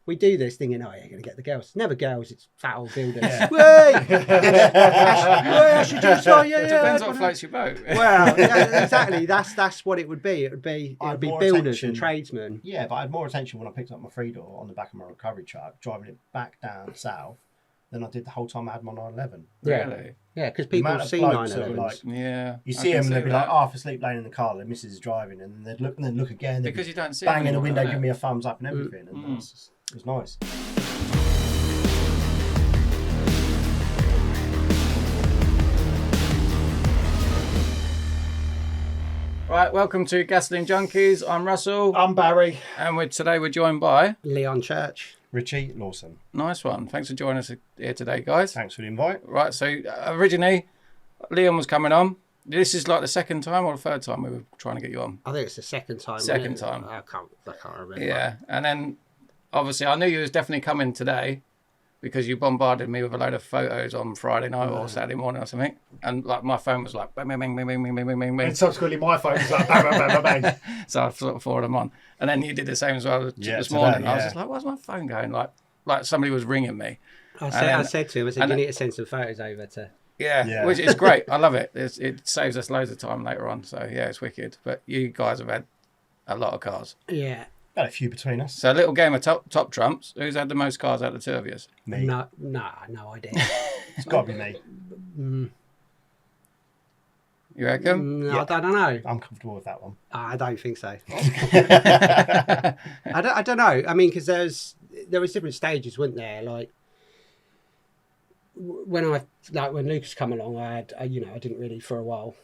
we do this thinking, oh, you're going to get the girls. Never girls, it's fat old builders. Yeah. Depends what floats your boat. Well, yeah, exactly. That's what it would be. It would be builders and tradesmen. Yeah, but I had more attention when I picked up my 3-door on the back of my recovery truck, driving it back down south, than I did the whole time I had my 911. Really? Yeah, because people see 911s. Like, Yeah. you see them and they'd be like, half asleep laying in the car, their missus is driving, and they'd look and then look again. Because you don't see banging the window, give me a thumbs up and everything. And it was nice. Right, welcome to Gasoline Junkies. I'm Russell. I'm Barry. And today we're joined by... Leon Church. Richy Lawson. Nice one. Thanks for joining us here today, guys. Thanks for the invite. Right, so originally, Leon was coming on. This is like the second time or the third time we were trying to get you on? I think it's the second time. Second time. I can't remember. Yeah, and then obviously I knew you was definitely coming today because you bombarded me with a load of photos on Friday night or Saturday morning or something. And like my phone was like bang, bang, bang, bang, bang, bang, bang, bang, bang. And subsequently my phone was like bang, bang, bang, bang, bang. So I sort of forwarded them on. And then you did the same as well this today, morning. I was just like, why's my phone going? Like somebody was ringing me. I said to him, you need to send some photos over to... Yeah, which is great. I love it. It saves us loads of time later on. So yeah, it's wicked. But you guys have had a lot of cars. Yeah. Got a few between us. So a little game of top trumps. Who's had the most cars out of the two of you? Me. No idea. It's got to be me. You reckon? No, I don't know. I'm comfortable with that one. I don't think so. I don't know. I mean, because there was different stages, weren't there? Like when Lucas come along, I didn't really for a while.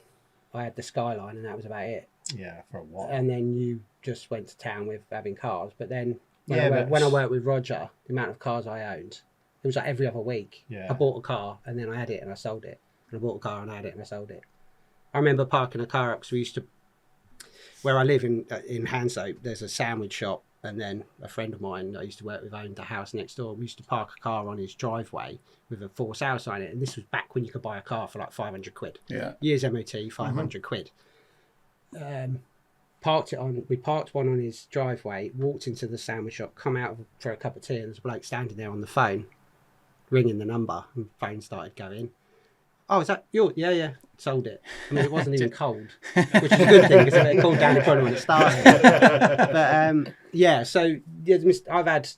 I had the Skyline, and that was about it. Yeah, for a while. And then you just went to town with having cars. But then when I worked with Roger, the amount of cars I owned, it was like every other week. Yeah. I bought a car and then I had it and I sold it. And I bought a car and I had it and I sold it. I remember parking a car up because we used to, where I live in Hanslope, there's a sandwich shop. And then a friend of mine I used to work with owned a house next door. We used to park a car on his driveway with a for sale sign in it. And this was back when you could buy a car for like 500 quid. Yeah. Years MOT, 500 quid. We parked one on his driveway, walked into the sandwich shop, come out for a cup of tea, and there's a bloke standing there on the phone, ringing the number, and the phone started going. Oh, is that yours? Yeah, sold it. I mean, it wasn't even cold, which is a good thing, because if it cooled down, it probably wouldn't have started. But, so I've had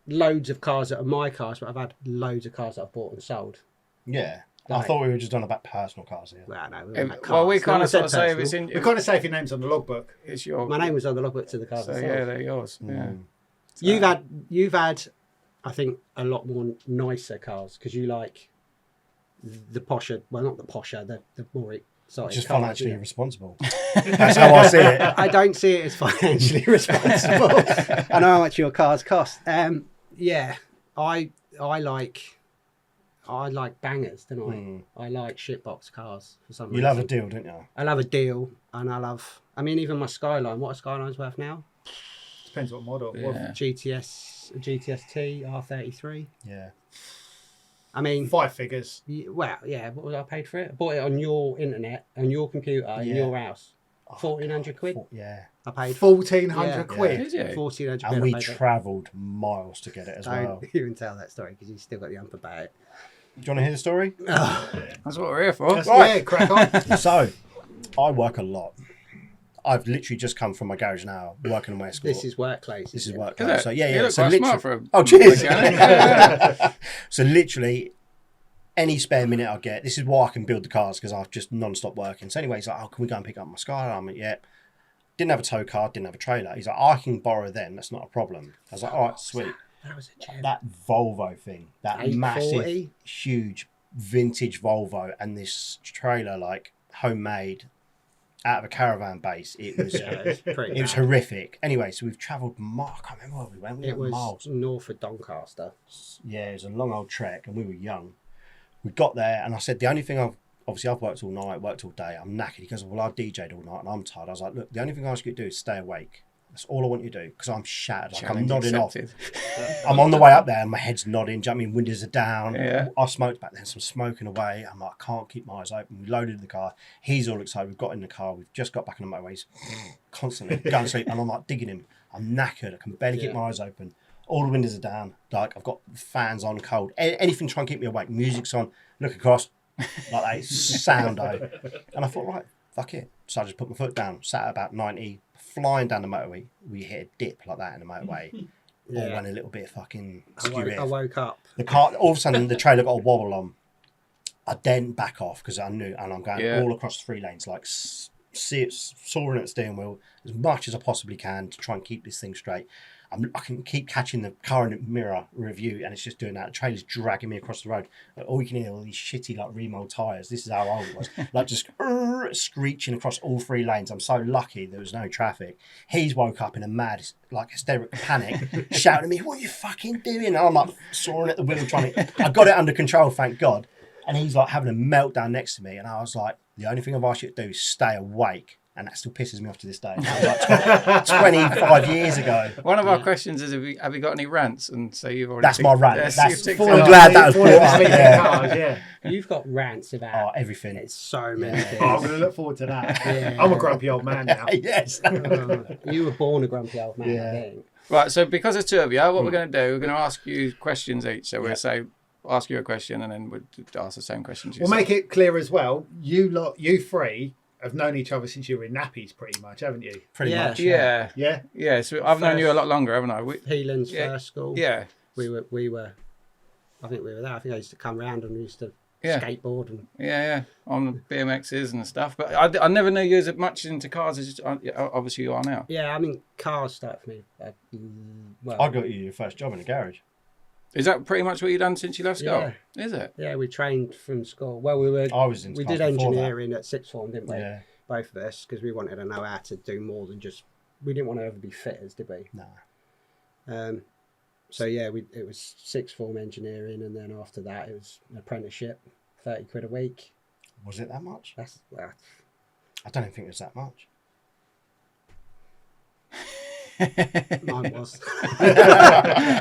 loads of cars that are my cars, but I've had loads of cars that I've bought and sold. Yeah. I thought we were just on about personal cars here. Well, no, we kind of sort of say it's in. We kind of say if your name's on the logbook. It's your. My name was on the logbook to the car. So yeah, they're yours. Yeah. You've had, I think, a lot more nicer cars because you like the posher. Well, not the posher. The more exotic. Just cars, financially irresponsible. That's how I see it. I don't see it as financially responsible. I know how much your cars cost. I like bangers, don't I? I like shitbox cars for some reason. You love a deal, don't you? I love a deal, and even my Skyline. What a Skyline's worth now? Depends what model. Yeah. What, GTS-T R33. Yeah. I mean, 5 figures. Well, yeah. What was I paid for it? I bought it on your internet, on your computer, in your house. 1,400 quid. Yeah. I paid 1,400 quid. Did you? 1,400 quid. And we travelled miles to get it as well. Don't even tell that story because you still got the ump about it. Do you want to hear the story? That's what we're here for. Yeah, crack on. So, I work a lot. I've literally just come from my garage now, working on my Escort. This is work clothes. This is work Is clothes. it? So You look so quite literally, smart for a oh cheers. mechanic. So literally, any spare minute I get, this is why I can build the cars because I've just non-stop working. So anyway, he's like, "Oh, can we go and pick up my Skyline?" I'm like, "Yeah." Didn't have a tow car, didn't have a trailer. He's like, "I can borrow them. That's not a problem." I was like, "All right, sweet." That was a gem. That Volvo thing, that 840? massive, huge, vintage Volvo, and this trailer, like homemade, out of a caravan base. It was, it was horrific. Anyway, so we've travelled. I can't remember where we went. We It went was miles. north of Doncaster. Yeah, it was a long old trek, and we were young. We got there, and I said, the only thing I've worked all night, worked all day. I'm knackered. He goes, "Well, I've DJ'd all night, and I'm tired." I was like, "Look, the only thing I ask you to do is stay awake. That's all I want you to do, because I'm shattered. Like, I'm nodding accepted. off. I'm on the way up there, and my head's nodding. Do you know what I mean? Windows are down. Yeah. I smoked back then, so I'm smoking away. I'm like, I can't keep my eyes open. We loaded the car. He's all excited. We've got in the car. We've just got back on the motorways, constantly going to sleep, and I'm like digging him. I'm knackered. I can barely keep my eyes open. All the windows are down. Like, I've got fans on cold. Anything to try and keep me awake. Music's on. Look across. Like that. It's soundo. And I thought, right, fuck it. So I just put my foot down. Sat at about 90. Flying down the motorway. We hit a dip like that in the motorway. All went a little bit fucking skew. I woke up. The car, all of a sudden, the trailer got a wobble on. I then back off because I knew, and I'm going all across the 3 lanes, like soaring at the steering wheel as much as I possibly can to try and keep this thing straight. I can keep catching the car in the mirror review, and it's just doing that. The trailer's dragging me across the road. All you can hear all these shitty like remold tyres. This is how old it was. Like just screeching across all 3 lanes. I'm so lucky there was no traffic. He's woke up in a mad, like hysterical panic, shouting at me, "What are you fucking doing?" And I'm like soaring at the wheel, trying to. I got it under control, thank God. And he's like having a meltdown next to me, and I was like, the only thing I've asked you to do is stay awake. And that still pisses me off to this day. That was like 25 years ago. One of our questions is, have you got any rants? And so you've already... That's my rant. I'm glad that was brought up. Yeah. You've got rants about everything. It's so many things. I'm going to look forward to that. Yeah. I'm a grumpy old man now. Yes. You were born a grumpy old man, I think. Right, so because there's 2 of you, what we're going to do, we're going to ask you questions each. So we'll say, ask you a question, and then we'll ask the same questions. We'll make it clear as well, you 3 have known each other since you were in nappies, pretty much, haven't you? Pretty much. Yeah. Yeah. Yeah, so I've known you a lot longer, haven't I? Heelan's first school. Yeah. We were. I think we were there. I think I used to come round and we used to skateboard and. Yeah, on the BMXs and stuff. But I never knew you as much into cars as obviously you are now. Yeah, I mean, cars started for me. I got you your first job in a garage. Is that pretty much what you've done since you left school? Yeah. Is it? Yeah, we trained from school. Well, we did engineering at sixth form, didn't we? Yeah. Both of us, because we wanted to know how to do more than just. We didn't want to ever be fitters, did we? No. So yeah, it was sixth form engineering, and then after that it was an apprenticeship, 30 quid a week. Was it that much? I don't even think it was that much. Mine was.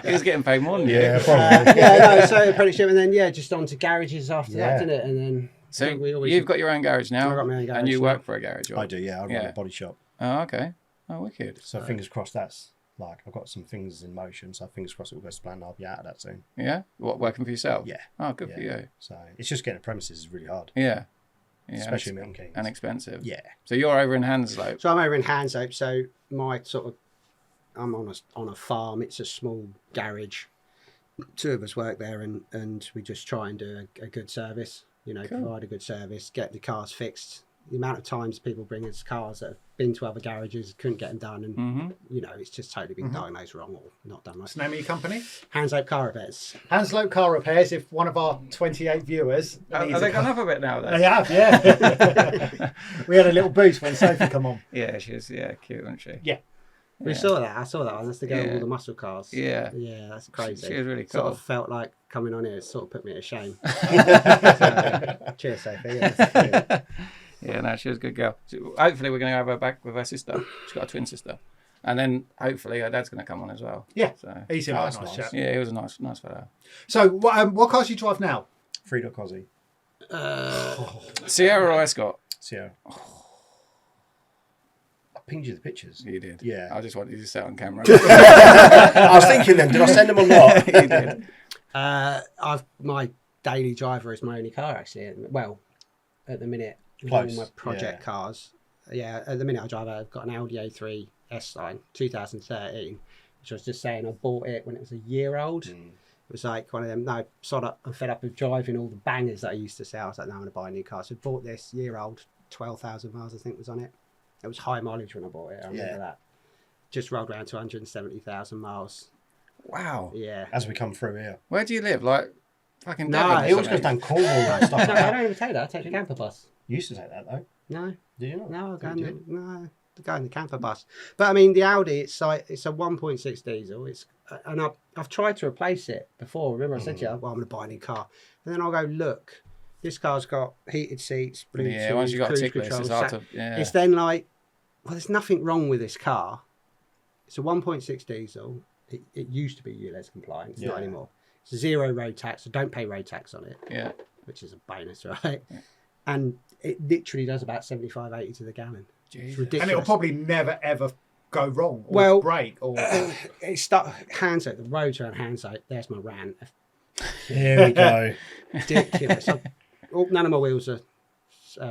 He was getting paid more than you. Yeah, probably. So apprenticeship, and then just on to garages after that, didn't it? And then so you've got your own garage now. I got my own garage and you now. work for a garage. Or? I do. Yeah, I run a body shop. Oh, okay. Oh, wicked. So fingers crossed. That's like I've got some things in motion. So fingers crossed it will go to plan. I'll be out of that soon. Yeah. What, working for yourself? Yeah. Oh, good for you. So it's just getting a premises is really hard. Yeah. Especially in Junkies. And expensive. Yeah. So you're over in Hanslope. So I'm over in Hanslope. So my I'm on a farm. It's a small garage. 2 of us work there, and we just try and do a good service. Provide a good service, get the cars fixed. The amount of times people bring us cars that have been to other garages, couldn't get them done, and it's just totally been diagnosed wrong or not done right. What's the name of your company? Hanslope Car Repairs. Hanslope Car Repairs. If one of our 28 viewers, Have they gone up a bit now? Then? They have, yeah. We had a little boost when Sophie come on. Yeah, she was cute, wasn't she? Yeah. We saw that. I saw that one. That's the girl with all the muscle cars. Yeah. Yeah, that's crazy. She was really cool. Sort of felt like coming on here. It sort of put me to shame. So, cheers, Sophie. Yeah, yeah, no, she was a good girl. Hopefully, we're going to have her back with her sister. She's got a twin sister, and then hopefully her dad's going to come on as well. Yeah. So He seemed like a nice chap. yeah, he was a nice fellow. So, what cars do you drive now? 3.Cosy. Sierra or Escort? Sierra. I pinged you the pictures. You did. Yeah. I just wanted you to say it on camera. I was thinking then, did I send them or not? You did. my daily driver is my only car actually. Well, at the minute, with Close. all my project cars. Yeah, at the minute I've got an Audi A3 S-Line 2013, which I was just saying I bought it when it was a year old. It was like one of them, no, sod up, I'm fed up of driving all the bangers that I used to say. I was like, no, I'm going to buy a new car. So I bought this year old, 12,000 miles I think was on it. It was high mileage when I bought it, I remember that. Just rolled around to 170,000 miles. Wow. Yeah. As we come through here. Where do you live? Like, fucking No, Devon or He always goes something? down Cornwall and stuff like No, I that. don't even take that. I take the camper bus. You used to take that though. No, Did you not? no, I go Did in you? no, I go in the camper bus. But I mean, the Audi, it's a 1.6 diesel. And I've tried to replace it before. Remember, I said to you, well, I'm going to buy a new car, and then I'll go look. This car's got heated seats, Bluetooth, Yeah, once you got a cruise tick list, control. it's hard to. Yeah. It's then like, well, there's nothing wrong with this car. It's a 1.6 diesel. It used to be ULEZ compliant. It's not anymore. It's 0 road tax. I don't pay road tax on it. Yeah. Which is a bonus, right? Yeah. And it literally does about 75, 80 to the gallon. Jeez. It's ridiculous. And it'll probably never, ever go wrong or Well, break or? It's stuck Handsake. The roads around Handsake. There's my rant. Here we go. Ridiculous. None of my wheels are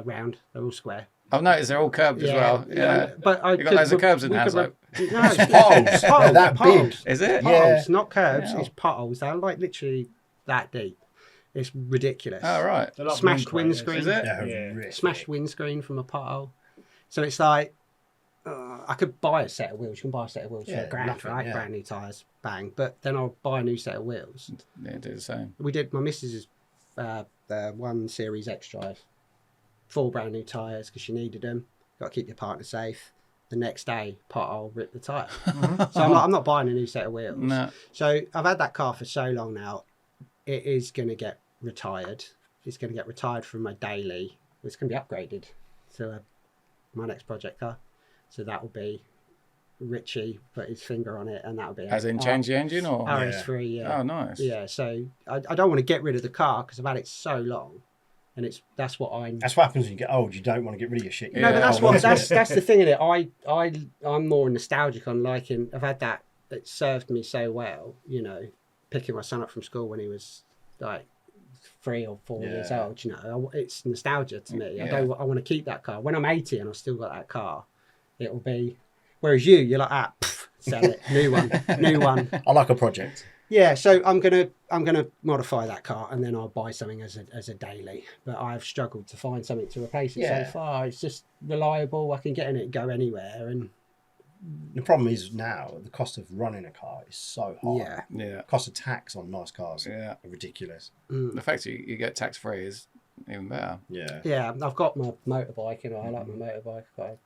round. They're all square. I've noticed they're all curved as well. Yeah. But You got loads of curbs in Handsake. No, It's potholes. They're that big. potholes. Is it? Yeah. Potholes, not curbs. Yeah. It's potholes. They're like literally that deep. It's ridiculous. Oh, right. They're like Smashed wind craters. windscreen. Is it? They're Yeah. horrific. Smashed windscreen from a pothole. So it's like I could buy a set of wheels. You can buy a set of wheels for Yeah, £1,000, nothing, right? yeah. Brand new tyres, bang. But then I'll buy a new set of wheels. Yeah, do the same. We did. My missus's the 1 Series X Drive, 4 brand new tyres because she needed them. Got to keep your partner safe. The next day, pothole, rip the tyre. So I'm not buying a new set of wheels. No. So I've had that car for so long now. It is going to get retired. It's going to get retired from my daily. It's going to be upgraded to my next project car. So that will be Richy put his finger on it, and that will be As in change the engine or? RS3. Yeah. Oh, nice. Yeah. So I don't want to get rid of the car because I've had it so long, and that's what I'm. That's what happens when you get old. You don't want to get rid of your shit. You No, Yeah. but that's hold on what to it. that's the thing in it. I'm more nostalgic on liking. I've had that. It served me so well. You know, picking my son up from school when he was like 3 or 4 years Yeah. old. You know, it's nostalgia to me. Yeah. I want to keep that car. When I'm 80 and I've still got that car, it will be. Whereas you're like, sell it, new one. I like a project. Yeah, so I'm gonna modify that car and then I'll buy something as a daily. But I've struggled to find something to replace it Yeah. so far. It's just reliable. I can get in it, go anywhere, and The problem is now the cost of running a car is so high. yeah. Yeah. Cost of tax on nice cars Yeah. are ridiculous. The fact that you get tax free is even better. Yeah. Yeah, I've got my motorbike, and I like my motorbike. I've got a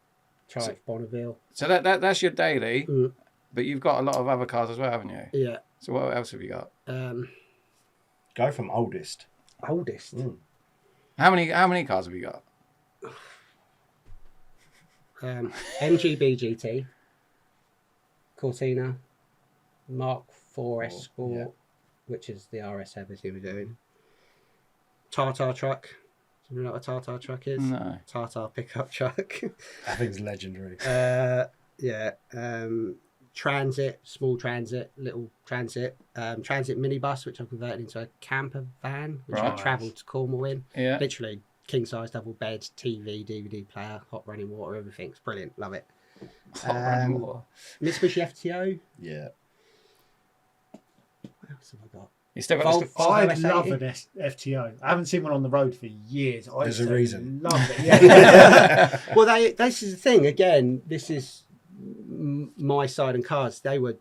Triumph Bonneville. So that's your daily, Mm. but you've got a lot of other cars as well, haven't you? Yeah. So what else have you got? Go from oldest. Oldest. Mm. How many cars have you got? MGB GT, Cortina, Mark 4 Escort, yeah. which is the RS everything we're doing. Tartar truck. Do you know what a Tartar truck is? No. Tartar pickup truck. That thing's legendary. Yeah. Transit, small transit, little transit. Transit minibus, which I've converted into a camper van, which I Right. travelled to Cornwall in. Yeah. Literally king size double bed, TV, DVD player, hot running water, everything's brilliant. Love it. Hot running water. Mitsubishi FTO. Yeah. What else have I got? You still got Vol- I S80. love an FTO. I haven't seen one on the road for years. I There's a used to reason. Love it. Yeah. Well, this is the thing. Again, this is my side and cars. They were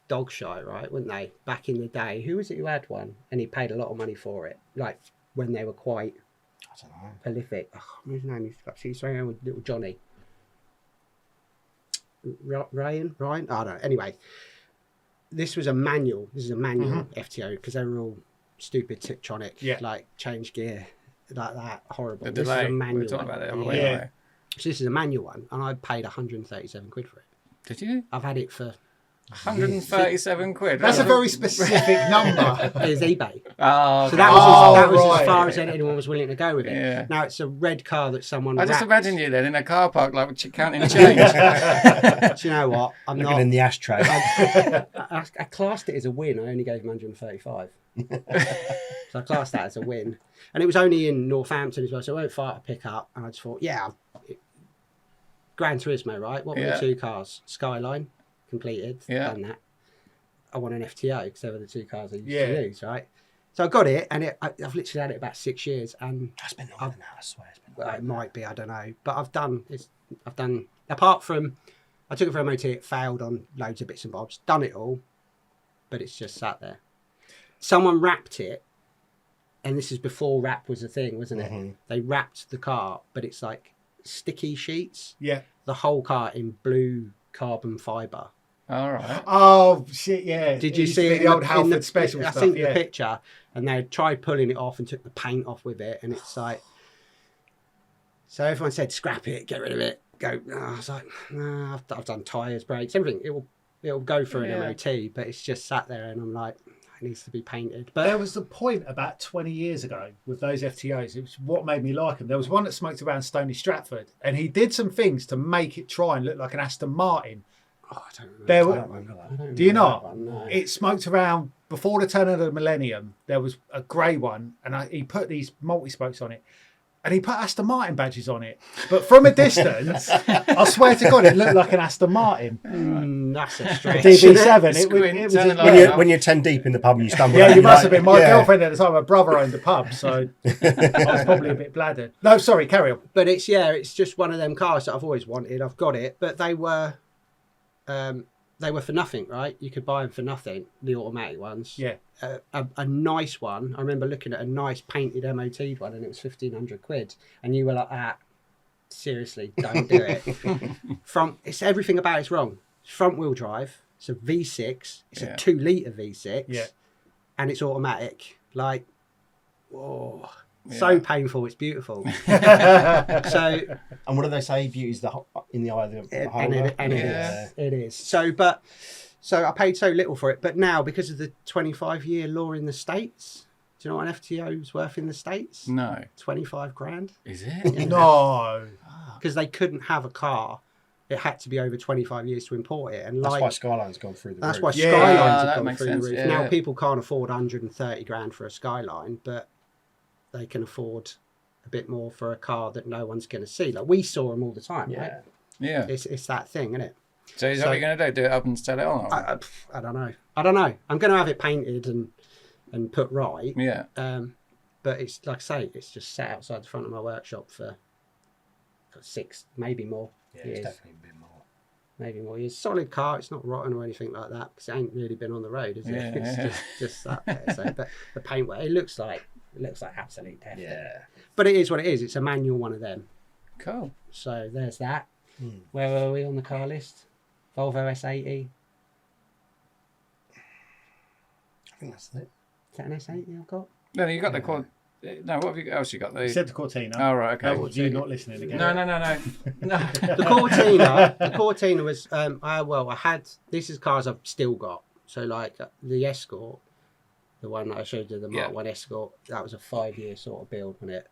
dog shy, right? Weren't they? Back in the day. Who was it who had one? And he paid a lot of money for it. Like when they were quite I don't know. prolific. Oh, what's his name? He's running around with little Johnny. Ryan? I don't know. Anyway, this was a manual. This is a manual FTO because they were all stupid Tiptronic, Yeah. like change gear, like that. Horrible. The This is delay. a We were manual talking one. about it the other Yeah. way. Yeah. weren't So this is a manual one, and I paid 137 quid for it. we? Did you? I've had it for 137 quid. That's a very specific number. it's eBay. Oh, So that was as far as anyone was willing to go with it. Yeah. Now it's a red car that someone. I just wrapped. imagine you then in a car park, like counting change. Do you know what? I'm Looking not. in the ashtray. I classed it as a win. I only gave him 135. So I classed that as a win. And it was only in Northampton as well, so it won't far to pick up. And I just thought, Gran Turismo, right? What were Yeah. the 2 cars? Skyline, completed, Yeah. done that. I want an FTO because they were the 2 cars I used Yeah. to use, right? So I got it, and I've literally had it about 6 years, and That's been longer than that, I swear. It's been well, longer it than might be, I don't know. But I've done, apart from, I took it for MOT, it failed on loads of bits and bobs, done it all, but it's just sat there. Someone wrapped it, and this is before wrap was a thing, wasn't it? Mhm. They wrapped the car, but it's like sticky sheets, Yeah. the whole car in blue carbon fibre. All right. Oh shit! Yeah. Did you used to see be it the in old in Halford special I stuff? think Yeah. the picture, and they tried pulling it off and took the paint off with it, and it's like. So everyone said, "Scrap it, get rid of it." Go. Oh, I was like, "No, I've done tyres, brakes, everything. It'll go for an Yeah. MOT, but it's just sat there, and I'm like, it needs to be painted. But There was the point about 20 years ago with those FTOs. It was what made me like them. There was one that smoked around Stony Stratford, and he did some things to make it try and look like an Aston Martin. Oh, I don't remember. There I were, don't remember that. I don't do you remember not? that one, no. It smoked around before the turn of the millennium. There was a grey one, and he put these multi-spokes on it. And he put Aston Martin badges on it. But from a distance, I swear to God, it looked like an Aston Martin. That's a A stretch. DB7. It was, Squint, it was turn a, it like When, Yeah. you're, when you're 10 deep in the pub and you stumble yeah, out, you you're must like, have been. My yeah. girlfriend at the time, my brother owned the pub, so I was probably a bit bladdered. No, sorry, carry on. But it's just one of them cars that I've always wanted. I've got it, but they were for nothing, right? You could buy them for nothing, the automatic ones. Yeah. A nice one. I remember looking at a nice painted MOT one, and it was £1,500, and you were like, seriously, don't do it. It's everything about it's wrong. It's front wheel drive. It's a V6. It's a 2 litre V6. Yeah. And it's automatic. Like, whoa. Yeah. So painful, it's beautiful. So, And what do they say? Beauty's in the eye of the beholder. it is. So I paid so little for it, but now because of the 25-year law in the States, do you know what an FTO's worth in the States? No. 25 grand. Is it? No. Because they couldn't have a car. It had to be over 25 years to import it. And That's why Skyline's gone through the that's roof. why Yeah. Skylines that have gone makes through sense, the roof. yeah. Now people can't afford 130 grand for a Skyline, but they can afford a bit more for a car that no one's going to see. Like we saw them all the time, right? Yeah. It's that thing, isn't it? So is that what you're going to do? Do it up and sell it on? I don't know. I'm going to have it painted and put right. Yeah. But it's like I say, it's just sat outside the front of my workshop for 6, maybe more years. It's definitely a bit more. Maybe more years. Solid car. It's not rotten or anything like that because it ain't really been on the road, is it? Yeah, It's yeah. just that there. So, but the paintwork, it looks like absolute death. Yeah. But it is what it is. It's a manual one of them. Cool. So there's that. Hmm. Where were we on the car list? Volvo S80. I think that's it. Is that an S80 I've got? No, you got the quad. No, what else you got? You said the Cortina. Oh, right, okay. Oh, you not listening again? No. The Cortina was I had this is cars I've still got. So like the Escort, the one that I showed you, the Mark 1 Escort, that was a 5-year sort of build on it,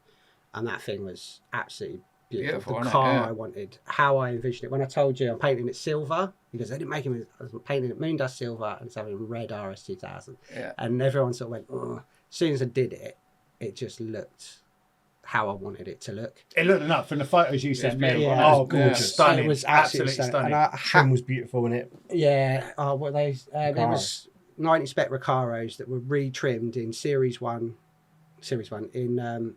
and that thing was absolutely beautiful. The Isn't it? car Yeah. I wanted, how I envisioned it. When I told you I'm painting it silver, because I didn't make him, I was painting it moondust silver and it's having red RS2000, Yeah. and everyone sort of went, oh. As soon as I did it, it just looked how I wanted it to look. It looked enough from the photos you sent me. Yeah. Oh, gorgeous. Yeah. Stunning. It was absolutely absolutely stunning. And Trim was beautiful in it. Yeah, what they it Recaro. was 90 spec Recaros that were retrimmed in Series 1 in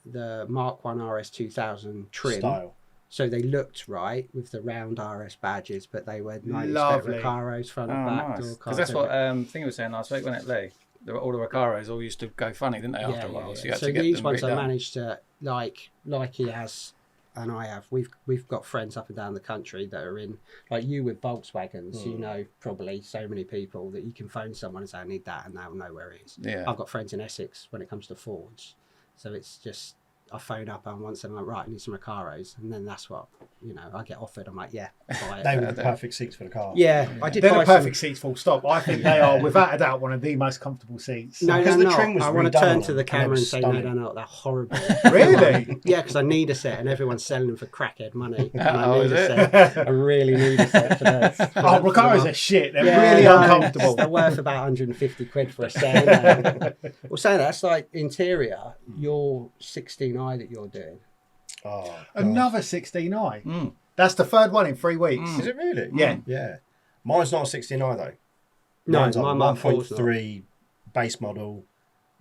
the Mark 1 RS2000 trim. Style. So they looked right with the round RS badges, but they were 90 Lovely. spec Recaros front and Oh, back nice. door Because cards. that's what Thing was saying last week, wasn't it, Lee? All the Recaros all used to go funny, didn't they, after a while? So you had So to get these them ones I redone. managed to like he has and I have. We've got friends up and down the country that are in, like you with Volkswagens. You know probably so many people that you can phone someone and say I need that, and they'll know where it is. Yeah. I've got friends in Essex when it comes to Fords, so it's just I phone up and once I'm like, right, I need some Recaros, and then that's what I get offered. I'm like, yeah, buy it. They were the perfect seats for the car. Yeah, I did. They're buy the perfect seats, full stop. I think they are, without a doubt, one of the most comfortable seats. No, Because no, the no. trim was I want to redone turn on to them, the and it camera and was say, stunning. no, they're horrible. Really? Yeah, because I need a set, and everyone's selling them for crackhead money. And I Oh, need is a it? set. I really need a set for those. Oh, Recaros are shit. They're Yeah, really no, uncomfortable. They're worth about 150 quid for a set. Well, saying that's like interior. Your 16i that you're doing. Oh, God. Another 16i. Mm. That's the third one in 3 weeks. Is it really? Yeah. Yeah. Mine's not a 69 though. No, Mine's my a Mark 4's not. 1.3 base model.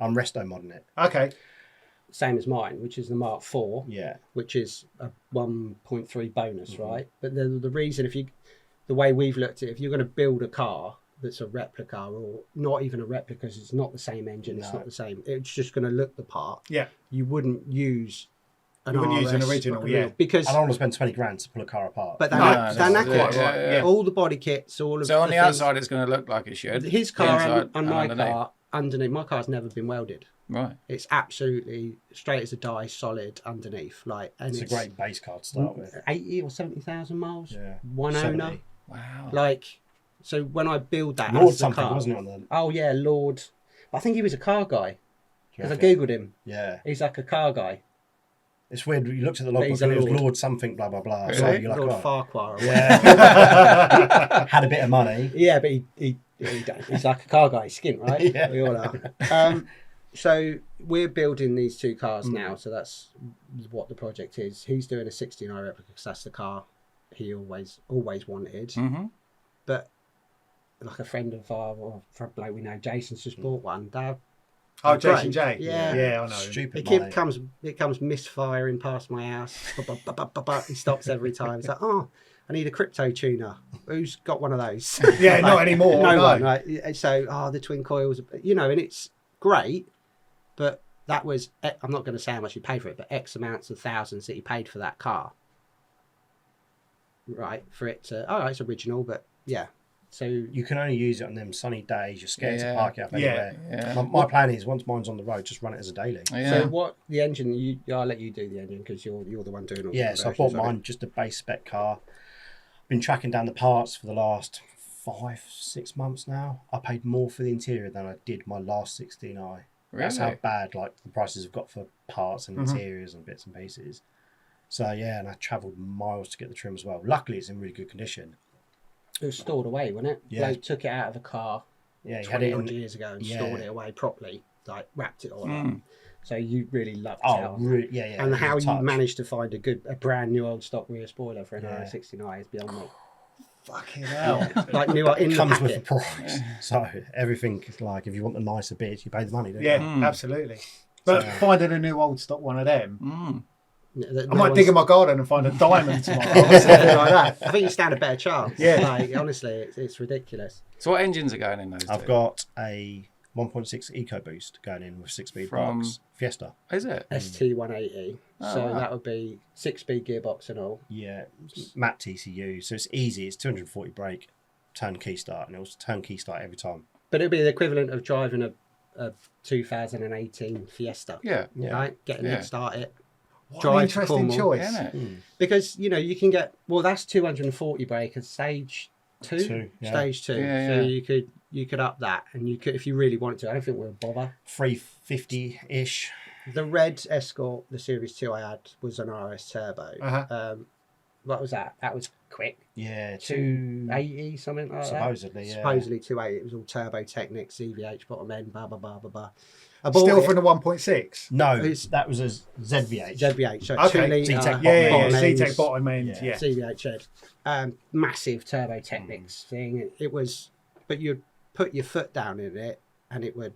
I'm resto modding it. Okay. Same as mine, which is the Mark 4, Yeah. which is a 1.3 bonus, right? But the reason, the way we've looked at it, if you're going to build a car that's a replica or not even a replica, because it's not the same engine, it's No. not the same, it's just going to look the part. Yeah. You wouldn't use an You wouldn't use an RS original, like a yeah. real- because I don't want to spend 20 grand to pull a car apart. but No, they're that's knackered. quite right, yeah. All the body kits, all of So on the things- outside, it's going to look like it should. his The car inside and and my underneath. car underneath. My car's never been welded. Right. It's absolutely straight as a die, solid underneath. Like, and it's a great base car to start with. 80 or 70,000 miles. Yeah. One 70. owner. Wow. Like, so when I build that Lord as the something, car, wasn't it? On the, oh yeah, Lord. I think he was a car guy because I reckon? googled him. Yeah. He's like a car guy. It's weird. You looked at the But logbook he's and a it was lord. Lord something, blah, blah, blah. So Really? you're like, Lord oh. Farquhar. Yeah. Had a bit of money. Yeah, but he's like a car guy, skint, right? Yeah. We all are. So we're building these two cars Mm. now. So that's what the project is. He's doing a 69 replica because that's the car he always wanted. Mm-hmm. But like a friend of ours, or a bloke we know, Jason's just bought one. They're Oh, great. Jason J. Yeah. Yeah, I know. Stupid It money. comes misfiring past my house. He stops every time. It's like, oh, I need a crypto tuner. Who's got one of those? Yeah, not anymore. No No. one. Right? So, the twin coils, and it's great, but that was, I'm not going to say how much he paid for it, but X amounts of thousands that he paid for that car. Right, for it to, it's original, but yeah. So You can only use it on them sunny days. You're scared Yeah. to park it up Yeah. anywhere. Yeah. My plan is, once mine's on the road, just run it as a daily. Yeah. So what the engine? I'll let you do the engine because you're the one doing all. Yeah, the so I bought conversions of it. mine, just a base spec car. Been tracking down the parts for the last 5-6 months now. I paid more for the interior than I did my last 16i. That's how Really? bad the prices have got for parts and Mhm. interiors and bits and pieces. So yeah, and I travelled miles to get the trim as well. Luckily, it's in really good condition. It was stored away, wasn't it? Yeah. Bloke took it out of the car Yeah, you had 20 it odd in. years ago and Yeah. stored it away properly, like wrapped it all up. Mm. So you really lucked Oh, out. on that. really? Yeah, yeah. And it was a how you touch. managed to find a brand new old stock rear spoiler for an Yeah. R69 is beyond me. Fucking hell. Like new in It the comes with the packet. price. So everything, like, if you want the nicer bits, you pay the money, don't Yeah, you? Mm. absolutely. But So- finding a new old stock one of them, Mm. I might dig in my garden and find a diamond tomorrow or something like that. I think you stand a better chance. Yeah. Like, honestly, it's ridiculous. So what engines are going in those? I've two? got a 1.6 EcoBoost going in with 6-speed From- box Fiesta. Is it? ST180. Oh, So wow. that would be 6-speed gearbox and all. Yeah, matte TCU, so it's easy. It's 240 brake, turn key start, and it was turn key start every time. But it'd be the equivalent of driving a 2018 Fiesta. Yeah. Yeah. Right? Getting Yeah. it started. What Drive an to interesting Cornwall. choice. Isn't it? Mm. Because, you can get, that's 240 brake at stage 2. Yeah. Stage 2. Yeah, So yeah. you could up that, and you could, if you really wanted to. I don't think we'll bother. 350-ish. The red Escort, the Series 2 I had, was an RS Turbo. Uh-huh. What was that? That was quick. Yeah, 280, something like that. supposedly, yeah. Supposedly 280. It was all Turbo Technics, CVH, bottom end, blah, blah, blah, blah, blah. I bought Still it, from the 1.6. No, It's- that was a ZVH. ZVH, so Okay. 2 litre. Z-Tech Yeah, bottom yeah, end. Z-Tech bottom end. Yeah. Yeah. CVH head. Massive Turbo Technics thing. It was, but you'd put your foot down in it and it would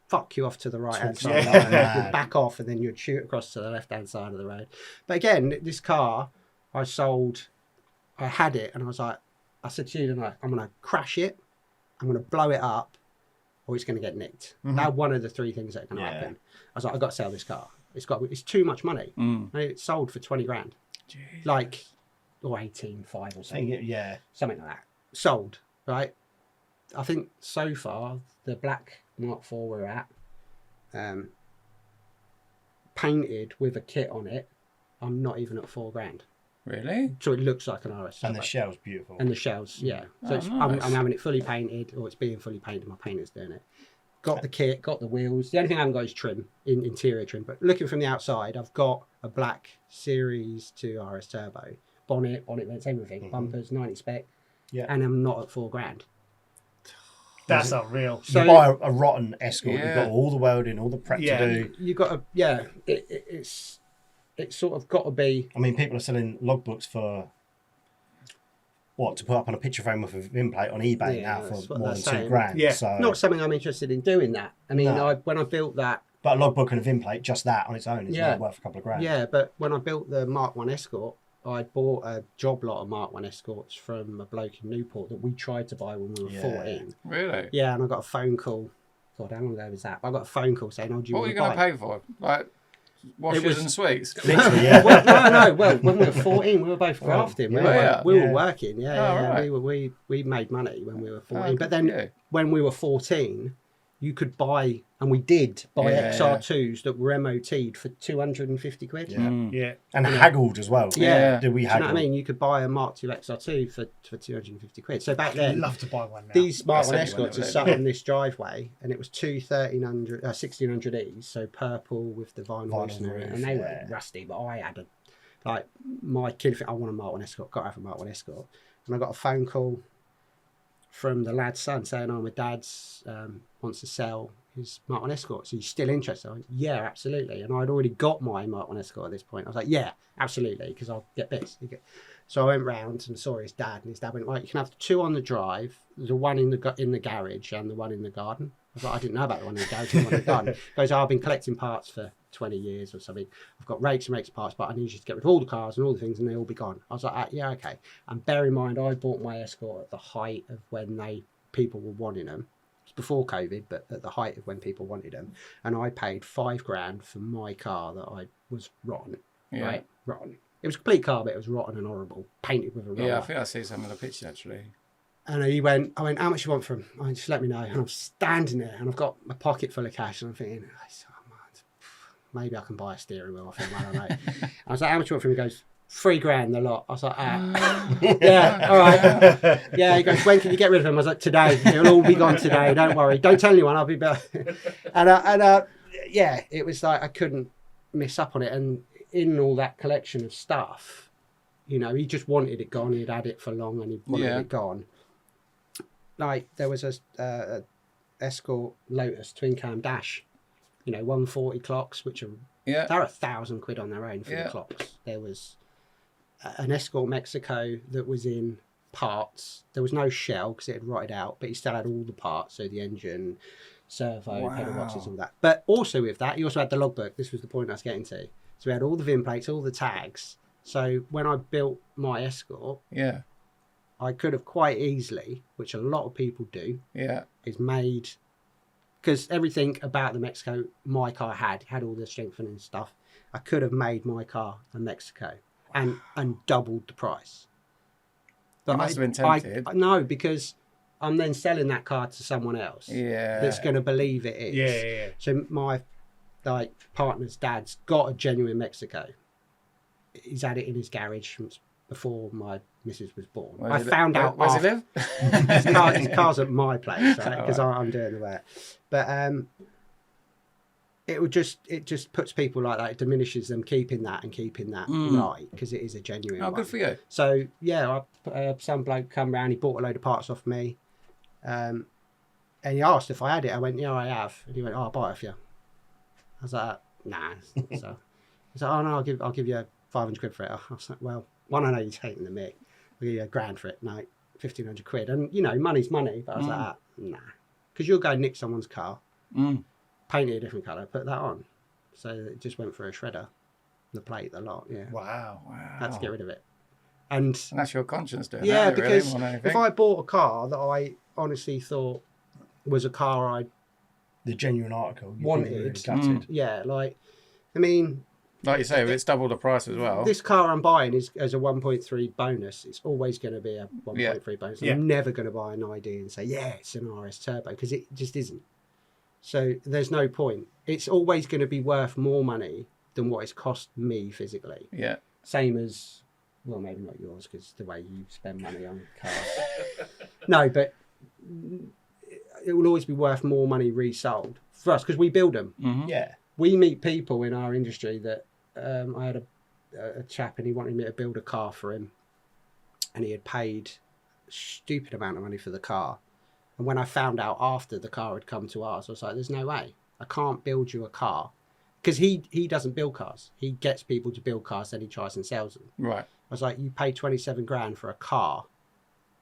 fuck you off to the right hand side. Yeah. You'd back off and then you'd shoot across to the left hand side of the road. But again, this car I sold, I had it and I was like, I said to you tonight, I'm going to crash it, I'm going to blow it up, or it's going to get nicked. Mhm. That's one of the three things that are going to Yeah. happen. I was like, I've got to sell this car. It's too much money. Mm. And it sold for 20 grand. Jeez. Like, or 18.5 or I something. think yeah. Something like that. Sold, right? I think so far, the black Mark IV we're at, painted with a kit on it, I'm not even at 4 grand. Really? So it looks like an RS. And the Turbo. shell's beautiful. And the shells, yeah. So Oh, it's, nice. I'm having it fully painted, or it's being fully painted. My painter's doing it. Got the kit, got the wheels. The only thing I haven't got is trim, interior trim. But looking from the outside, I've got a black Series 2 RS Turbo. Bonnet vents, everything. Mhm. Bumpers, 90 spec. Yeah. And I'm not at 4 grand. That's unreal. You So buy a rotten Escort, you've Yeah. got all the welding, all the prep Yeah. to do. you got to, yeah, it's sort of got to be, I mean, people are selling logbooks for what, to put up on a picture frame with a VIN plate on eBay Yeah, now that's for what more they're than saying. 2 grand. Yeah. So, not something I'm interested in doing that. I mean, No. when I built that, but a logbook and a VIN plate, just that on its own, is Yeah. now worth a couple of grand. yeah, but when I built the Mark 1 Escort, I bought a job lot of Mark 1 Escorts from a bloke in Newport that we tried to buy when we were Yeah. 14. Really? Yeah, and I got a phone call. God, how long ago was that? I got a phone call saying, "Oh, do you What were want you to going buy?" to pay for? Like washers was- and sweets? Literally, yeah. Well, no. Well, when we were 14, we were both grafting. yeah. We, were, Yeah. we Yeah. were working. Yeah, Oh, yeah. right. We made money when we were 14. Oh, but then yeah. when we were 14, you could buy, and we did buy Yeah. XR2s that were MOT'd for 250 quid. Yeah. Yeah. And haggled as well. Yeah. Did we Do you know haggle? what I mean? You could buy a Mark II XR2 for 250 quid. So back I'd then, love to buy one now. these Mark I certainly Escorts are wouldn't sat have on this driveway, and it was two 1600Es, so purple with the vinyl roof and roof, and they yeah. were rusty. But I had my kid, I want a Mark I Escort, got to have a Mark I Escort, and I got a phone call from the lad's son saying, "Oh, my dad's wants to sell his Mark I Escort. So you still interested?" I went, "Yeah, absolutely." And I'd already got my Mark I Escort at this point. I was like, "Yeah, absolutely," because I'll get this. So I went round and saw his dad, and his dad went, "Right, you can have 2 on the drive, the one in the garage and the one in the garden." I was like, "I didn't know about the one in the garage and the one in the garden." He goes, "Oh, I've been collecting parts for 20 years or something. I've got rakes and rakes of parts, but I need you to get rid of all the cars and all the things, and they'll all be gone." I was like, "Yeah, okay." And bear in mind, I bought my Escort at the height of when people were wanting them. It was before COVID, but at the height of when people wanted them. And I paid $5,000 for my car that I was rotten. Yeah. Right? Rotten. It was a complete car, but it was rotten and horrible, painted with a roller. Yeah, I think I see some of the pictures actually. And I went, "How much you want for him?" I went, "Just let me know." And I'm standing there, and I've got my pocket full of cash, and I'm thinking, "Oh, man, maybe I can buy a steering wheel off him. I don't know." I was like, "How much you want for him?" He goes, $3,000 the lot. I was like, "Yeah, all right." Yeah, he goes, "When can you get rid of him?" I was like, "Today. It'll all be gone today. Don't worry. Don't tell anyone. I'll be better." And yeah, it was like I couldn't miss up on it. And in all that collection of stuff, you know, he just wanted it gone. He'd had it for long, and he wanted it gone. Like there was a Escort Lotus twin cam dash, 140 clocks, which are Yeah. they're £1,000 on their own for the clocks. There was an Escort Mexico that was in parts. There was no shell because it had rotted out, but he still had all the parts, so the engine, servo, pedal boxes, all that. But also with that, he also had the logbook. This was the point I was getting to. So we had all the VIN plates, all the tags. So when I built my Escort, Yeah. I could have quite easily, which a lot of people do, Yeah. is made, because everything about the Mexico my car had all the strengthening stuff. I could have made my car a Mexico and doubled the price. But You must have been tempted. No, because I'm then selling that car to someone else Yeah. that's going to believe it is. Yeah. So my partner's dad's got a genuine Mexico. He's had it in his garage since before my missus was born. I found out. Where's he live? His car's at my place, right? Because I'm doing the work. But it just puts people like that. It diminishes them keeping that right, because it is a genuine Oh, one. good for you. So yeah, some bloke come round. He bought a load of parts off me, and he asked if I had it. I went, "Yeah, I have." And he went, "Oh, I'll buy it off you." I was like, "Nah." So he's like, "Oh no, I'll give you 500 quid for it." I was like, "Well, one, I know you're taking the mick. I'll give you £1,000 for it." No, 1,500 quid. And money's money. But I was like, "Nah," because you'll go nick someone's car, paint it a different colour, put that on. So it just went for a shredder, the plate, the lot. Yeah, Wow. had to get rid of it. And that's your conscience doing yeah, that. because Really, more than if anything. I bought a car that I honestly thought was a car I The genuine article. you'd be wanted, really gutted. Like you say, if it's double the price as well. this car I'm buying is as a 1.3 bonus. It's always going to be a 1.3 bonus. Yeah. I'm never going to buy an ID and say, "Yeah, it's an RS Turbo," because it just isn't. So there's no point. It's always going to be worth more money than what it's cost me physically. Yeah. Same as, well, maybe not yours because the way you spend money on cars. No, but it will always be worth more money resold for us because we build them. Mm-hmm. Yeah. We meet people in our industry that I had a chap and he wanted me to build a car for him, and he had paid a stupid amount of money for the car. And when I found out after the car had come to us, I was like, "There's no way. I can't build you a car," because he doesn't build cars. He gets people to build cars, then he tries and sells them. Right. I was like, "You pay 27 grand for a car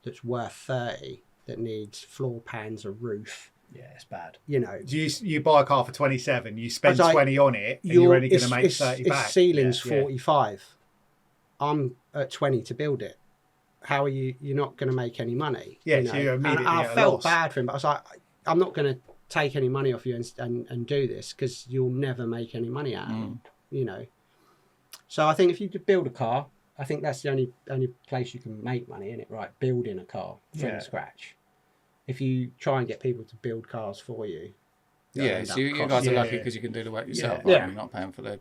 that's worth 30, that needs floor pans, a roof, Yeah, it's bad. You buy a car for 27, you spend I was like, 20 on it, and you're only going to make 30 back. Its ceiling's Yeah. 45. I'm at 20 to build it. How are you? You're not going to make any money. Yeah, so you're immediately and I at a felt loss. bad for him, but I was like, "I'm not going to take any money off you and do this because you'll never make any money out of it." So I think if you could build a car, I think that's the only place you can make money in it, right? Building a car from scratch. If you try and get people to build cars for you, They'll Yeah, end so up you cost- guys are Yeah. lucky because you can do the work yourself. Yeah. Yeah, you're not paying for the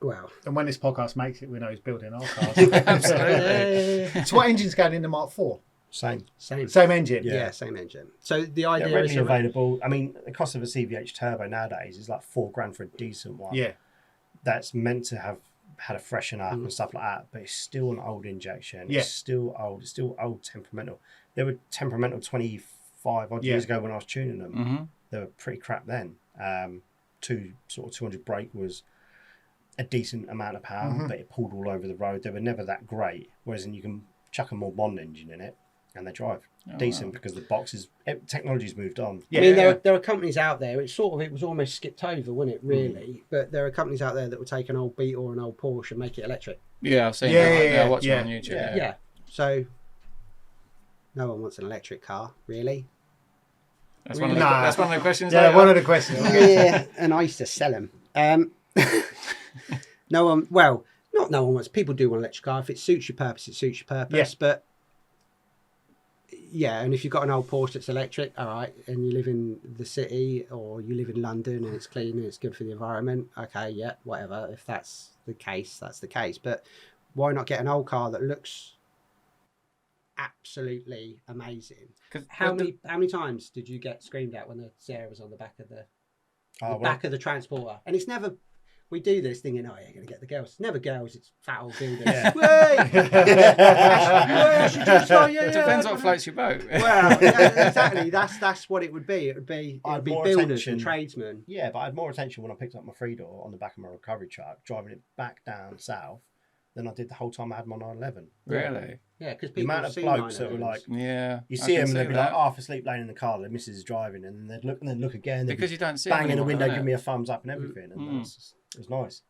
Well, And when this podcast makes it, we know who's building our cars. yeah, So what engine's going in the Mark IV? Same. same. Same engine. Yeah, same engine. So the Yeah, idea readily is available. I mean, the cost of a CVH turbo nowadays is like $4,000 for a decent one. Yeah. That's meant to have had a freshen up and stuff like that, but it's still an old injection. Yeah. It's still old. It's still old temperamental. They were temperamental 25 odd years ago when I was tuning them. Mm-hmm. They were pretty crap then. 200 brake was a decent amount of power, but it pulled all over the road. They were never that great. Whereas then you can chuck a more Bond engine in it and they drive decent because the boxes, technology's moved on. Yeah. I mean, there are companies out there. It's sort of, it was almost skipped over, wasn't it? Really, but there are companies out there that will take an old Beetle or an old Porsche and make it electric. Yeah, I've seen Yeah, that. yeah, I watch yeah. it on YouTube. Yeah. So no one wants an electric car, really. That's one of Nah. that's one of the questions. Yeah, later. one of the questions. Yeah, and I used to sell them. No one, well, not no one wants. People do want an electric car. If it suits your purpose, it suits your purpose. Yeah. But yeah, and if you've got an old Porsche that's electric, all right, and you live in the city or you live in London and it's clean and it's good for the environment, okay, yeah, whatever. If that's the case, that's the case. But why not get an old car that looks absolutely amazing? 'Cause How with many times did you get screamed at when the Sierra was on the back of the Oh, back of the transporter? And it's never. We do this thinking, oh, you're going to get the girls. It's never girls, it's fat old builders. Yeah. It depends what floats your boat. Well, yeah, exactly. That's what it would be. It would be I'd more builders attention. and tradesmen. Yeah, but I had more attention when I picked up my 3-door on the back of my recovery truck, driving it back down south, than I did the whole time I had my 911. Really? Yeah, because The people amount of see blokes that were 911s. like, Yeah. you I see can them, they'd be that. like half asleep laying in the car, their missus is driving, and then they'd look and then look again. They'd Because be you don't see them banging the anymore, window, don't give it? me a thumbs up and everything. And it was nice.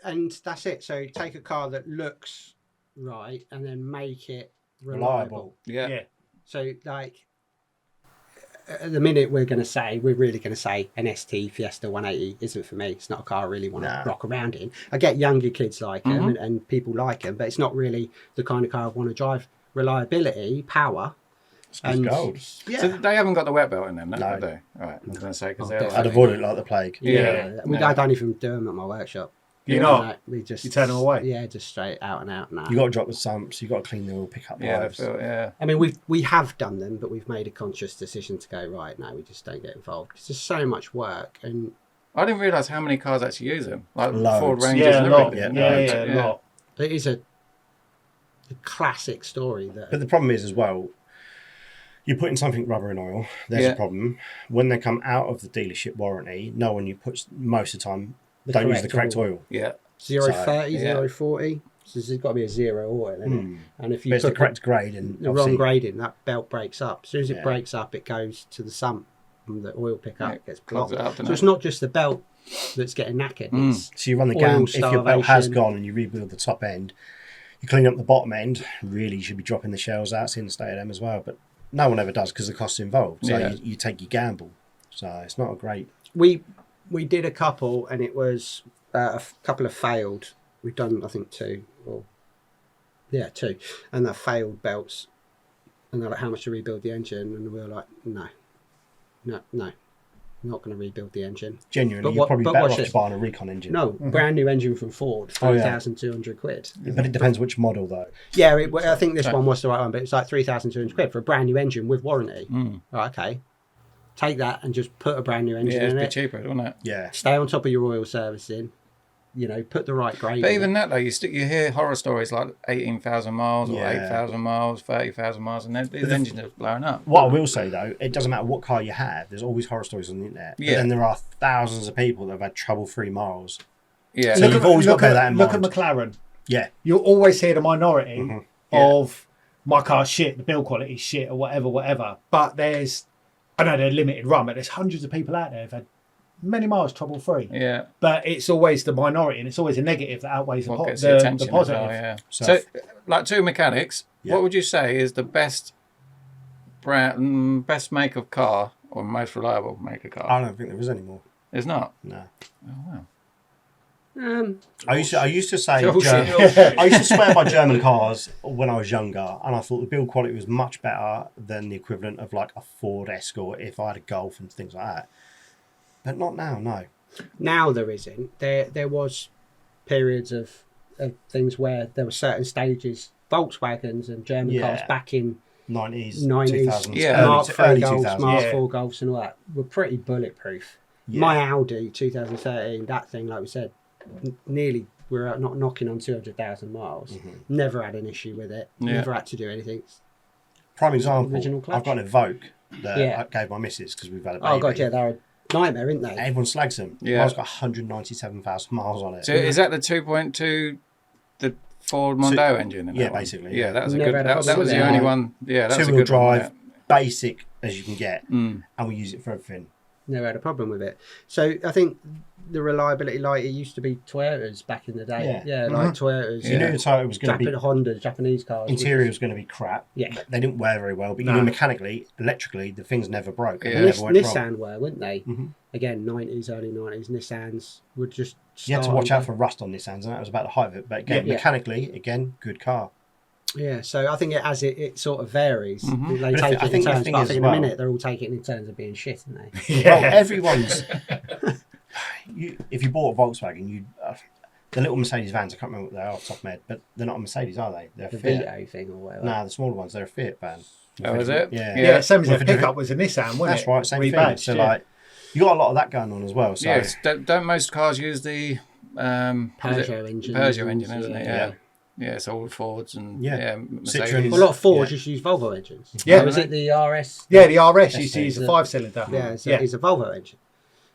And that's it. So take a car that looks right and then make it reliable. Reliable. Yeah. Yeah. So, like, at the minute, we're really going to say an ST Fiesta 180 isn't for me. It's not a car I really want to Nah. rock around in. I get younger kids like them and people like them, but it's not really the kind of car I want to drive. Reliability, power. It's just gold. Yeah. So they haven't got the wet belt in them, No. have they? Right. I was going to say because Oh, they're. definitely. I'd avoid it like the plague. Yeah. I don't even do them at my workshop. You're No, not? we just You turn them away? Yeah, just straight out and out. Nah. You got to drop the sumps. You got to clean the oil, pick up the Yeah, lives. yeah. I mean, we have done them, but we've made a conscious decision to go right. No, we just don't get involved because there's so much work, and I didn't realise how many cars actually use them. Like Loads. Ford Rangers Yeah, and a lot. everything. Yeah, a lot. it is a classic story that. But the problem is as well, you're putting something rubber in oil. There's Yeah. a problem. When they come out of the dealership warranty, no one you put most of the time The don't use the correct correct oil. Yeah. 030, yeah. 040. So there's got to be a zero oil in it. And if you But it's put the correct grade and the wrong obviously- grading, that belt breaks up. As soon as it Yeah. breaks up, it goes to the sump and the oil pickup Yeah, gets clogs blocked. it up, doesn't So it? it's not just the belt that's getting knackered. It's So you run the Oil gamut. If your belt has starvation. gone and you rebuild the top end, you clean up the bottom end. Really, you should be dropping the shells out, seeing the state of them as well. But no one ever does because the costs involved. So Yeah. you take your gamble. So it's not a great. we did a couple and it was couple have failed. We've done I think two and they're failed belts and they're like how much to rebuild the engine and we were like no not going to rebuild the engine. Genuinely, But you're what- probably but better watch off this. just buying a Recon engine. No, brand new engine from Ford, Oh, yeah. £3,200. But it depends which model though. Yeah, I think this one was the right one, but it's like £3,200 for a brand new engine with warranty. Right, okay, take that and just put a brand new engine Yeah, in it'd be it. cheaper, wouldn't it? Yeah. Stay on top of your oil servicing. Put the right grade. But in even it. that, though, you hear horror stories like 18,000 miles or Yeah. 8,000 miles, 30,000 miles, and then these engines are blowing up. What I will say though, it doesn't matter what car you have. There's always horror stories on the internet. But Yeah. then there are thousands of people that have had trouble-free miles. Yeah. So you've always got to bear that in Look at mind. McLaren. Yeah. You'll always hear the minority Mm-hmm. of my car's shit, the build quality is shit, or whatever. But I know they're limited run, but there's hundreds of people out there who've had many miles trouble free. Yeah. But it's always the minority, and it's always a negative that outweighs What the gets the attention as positive. well, yeah. So- So, like two mechanics, Yeah. what would you say is the best best make of car or most reliable make of car? I don't think there is anymore. There's not. No. Oh, Um, I used to say Bullshit. I used to swear by German cars when I was younger, and I thought the build quality was much better than the equivalent of like a Ford Escort if I had a Golf and things like that. But not now, no. Now there isn't. There was periods of things where there were certain stages, Volkswagens and German cars back in 90s, 90s, 2000s, Yeah. Mark early 3 Golfs, 2000s. Mark Yeah. 4 Golfs and all that were pretty bulletproof. Yeah. My Audi 2013, that thing, like we said, nearly we're not knocking on 200,000 miles. Never had an issue with it. Yeah. Never had to do anything. Prime example, Original clutch. I've got an Evoque that Yeah. I gave my missus because we've had a baby. Oh god, yeah, they're a nightmare, aren't they? Everyone slags them. Yeah. Mine's got 197,000 miles on it. So is that the 2.2, the Ford Mondeo engine? In yeah, that one? basically, Yeah, yeah. that was a Never good. had a That problem was with the it. only one. Yeah, that was a Two-wheel good one, drive, basic as you can get, and we use it for everything. Never had a problem with it. So I think the reliability, like it used to be Toyotas back in the day. Yeah. Like Toyotas. You knew the Toyota was going to be Hondas, Japanese cars. interior was going to be crap. Yeah. They didn't wear very well, but No. you know, mechanically, electrically, the things never broke. Yeah. They And never went Nissan wrong. were, weren't they? Again, 90s, early 90s. Nissans would just You had to start watch on out for rust on Nissans, and that was about the height of it. But again, Yeah. mechanically, again, good car. Yeah, so I think it sort of varies. They But take I it in think the turns, thing but I is think as in a well- minute they're all taking it in turns of being shit, aren't they? Yeah. Well, everyone's. If you bought a Volkswagen, the little Mercedes vans, I can't remember what they are off the top of my head, but they're not a Mercedes, are they? They're a The Fiat. Vito thing or whatever. Nah, the smaller ones, they're a Fiat van. Oh, is it? Yeah. Yeah, same as With their a different- pickup was a Nissan, wasn't That's it? right, same Rebadged, thing. So, yeah. like, you got a lot of that going on as well. So, Yes. Don't most cars use the Peugeot engine. Peugeot engine, isn't it? Yeah. Yeah, it's all Fords and Yeah. Mercedes. Citroens. Well, a lot of Fords Yeah. just use Volvo engines. Yeah. Or is it the RS? Yeah, the RS used to Yes, use a it's 5-cylinder. Yeah, it's a Volvo engine.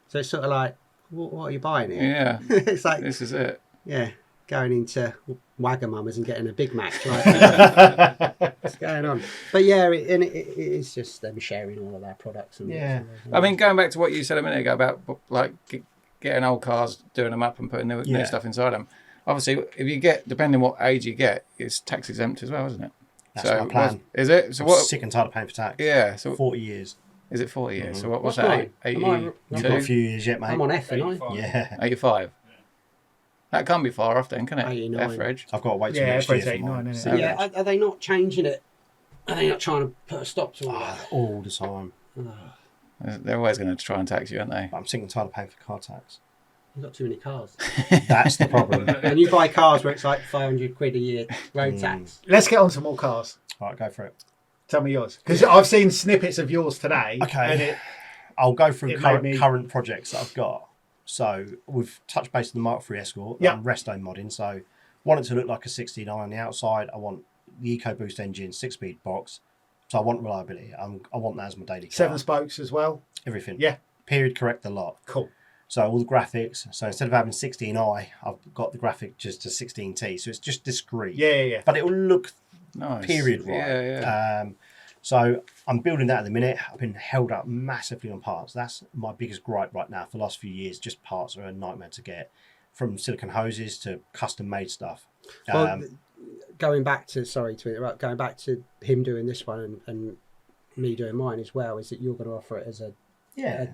So it's sort of like, what are you buying here? Yeah, It's like, this is it. yeah, going into Wagamama's and getting a Big Mac. Right? What's going on? But yeah, it's just them sharing all of their products. And Yeah. I mean, going back to what you said a minute ago about like getting old cars, doing them up and putting new Yeah. stuff inside them. Obviously, if you get, depending what age you get, it's tax exempt as well, isn't it? That's my plan. Is it? So I'm what? sick and tired of paying for tax. Yeah. So 40 years. is it 40 years? So what's What's that? mine? Am I- 82? You've got a few years yet, mate. I'm on F, aren't I? Yeah. 85. That can't be far off then, can it? 89. Average. I've got to wait till Yeah, next year average for mine. 89, isn't So it? yeah, are they not changing it? Are they not trying to put a stop to all Ah, that? all the time. They're always going to try and tax you, aren't they? But I'm sick and tired of paying for car tax. You've got too many cars. That's the problem. And you buy cars where it's like 500 quid a year road tax. Let's get on to more cars. All right, go for it. Tell me yours. Because I've seen snippets of yours today. Okay. And I'll go through It current, made me- current projects that I've got. So we've touched base on the Mark III Escort. Yeah. I'm resto modding. So I want it to look like a 69 on the outside. I want the EcoBoost engine, 6-speed box. So I want reliability. I want that as my daily car. 7 spokes as well. Everything. Yeah. Period correct the lot. Cool. So all the graphics. So instead of having 16i, I've got the graphic just to 16t. So it's just discreet. Yeah. But it will look Nice. period right. Yeah. So I'm building that at the minute. I've been held up massively on parts. That's my biggest gripe right now for the last few years. Just parts are a nightmare to get, from silicon hoses to custom made stuff. Well, going back to, sorry to interrupt, going back to him doing this one and me doing mine as well, is that you're going to offer it as a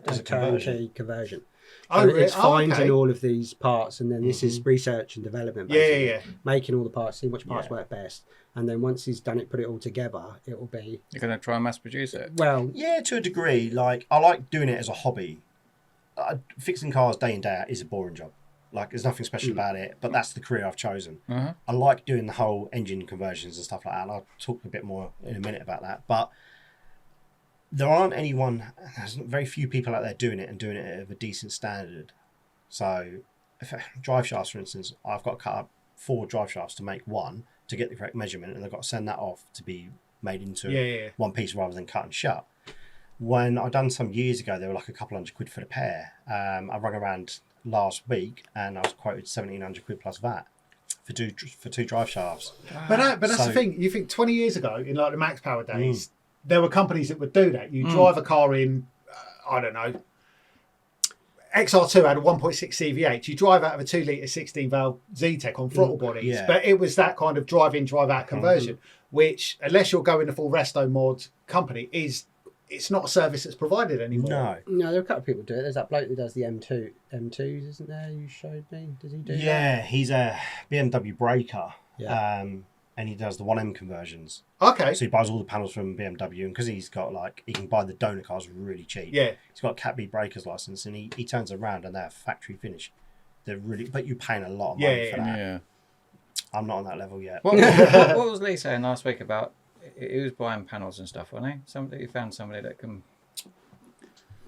as a turnkey conversion. Oh, So really? it's finding okay. all of these parts, and then this is research and development. Yeah, Basically. yeah. Making all the parts, seeing which parts Yeah. work best, and then once he's done it, put it all together, it will be You're going to try and mass produce it. well. Yeah, to a degree. Like, I like doing it as a hobby. Fixing cars day in day out is a boring job. Like, there's nothing special about it, but that's the career I've chosen. I like doing the whole engine conversions and stuff like that, and I'll talk a bit more in a minute about that. But there's very few people out there doing it and doing it at a decent standard. So, drive shafts, for instance, I've got to cut up 4 drive shafts to make one to get the correct measurement, and I've got to send that off to be made into one piece rather than cut and shut. When I done some years ago, they were like a couple £100 for the pair. I rung around last week and I was quoted £1,700 plus VAT for two drive shafts. But that's So- the thing. You think 20 years ago, in like the Max Power days, there were companies that would do that. You drive a car in, I don't know, XR2 had a 1.6 CVH. You drive out of a 2-litre 16-valve Z-Tech on throttle bodies. Yeah. But it was that kind of drive-in, drive-out conversion, which, unless you're going the full resto mod company, it's not a service that's provided anymore. No. No, there are a couple of people do it. There's that bloke that does the M2s, isn't there? You showed me. Does he do that? Yeah, he's a BMW breaker. Yeah. and he does the 1M conversions. Okay. So he buys all the panels from BMW, and because he's got he can buy the donor cars really cheap. Yeah. He's got a Cat B breakers license, and he turns around and they're factory finish. They're really, but you're paying a lot of money for that. Yeah. I'm not on that level yet. What was Lee saying last week about he was buying panels and stuff, wasn't he? He found somebody that can.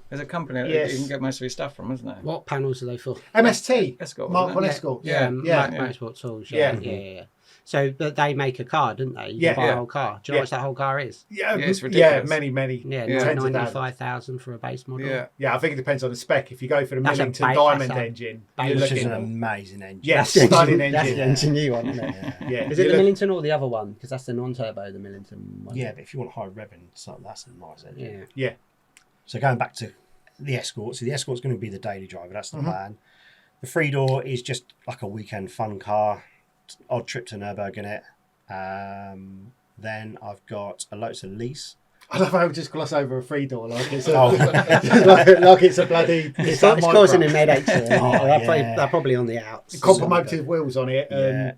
There's a company that you can get most of your stuff from, isn't there? What panels are they for? MST. Escort. MK1 Escort. Yeah, Yeah. Motorsport Tools. Yeah. Yeah. So, but they make a car, didn't they? You Yeah. buy a whole car. Do you know Yeah. how much that whole car is? Yeah, it's ridiculous. many. Yeah, Tens of thousands. 95,000 for a base model. Yeah. Yeah, I think it depends on the spec. If you go for the That's a Millington ba- Diamond that's a engine, base. you're Which is looking an at amazing engine. Yes, That's the stunning engine, that's engine. the engine you want, isn't it? Yeah. Is it the Millington or the other one? Because that's the non-turbo, the Millington one. Yeah, but if you want high revving, so that's a nice engine. Yeah. Yeah. So going back to the Escort, so the Escort's going to be the daily driver. That's Mm-hmm. the plan. The 3-door is just like a weekend fun car. Odd trip to Nürburgring it. Then I've got a Lotus Elise. I love how we just gloss over a 3-door like it's a, Oh. like it's a bloody. It's causing him headaches. Oh, They're probably on the outs. Compromotive wheels on it. Yeah.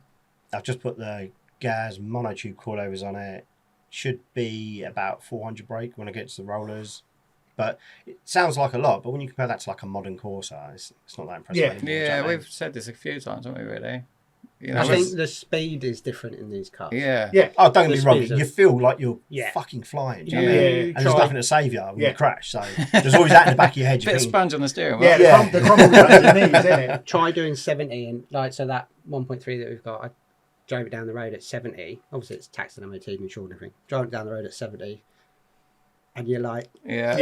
I've just put the Gaz monotube coilovers on it. Should be about 400 brake when I get to the rollers. But it sounds like a lot, but when you compare that to like a modern Corsa, it's not that impressive Yeah. anymore. do you know Yeah, what I mean? we've said this a few times, haven't we? Really? You know, I it's- think the speed is different in these cars. Yeah. Yeah. Oh, don't get me The wrong. speeds are- You feel like you're Yeah. fucking flying. Do you Yeah. know what I mean? Yeah. And there's nothing to save you when Yeah. you crash. So there's always that in the back of your head. Bit You of think, sponge on the steering wheel. Yeah, Yeah. the crumble around your knees, isn't it? Try doing 70 and so that 1.3 that we've got, I drove it down the road at 70. Obviously it's taxed and MOT and insured and everything. Drove it down the road at 70 and you're like, Yeah.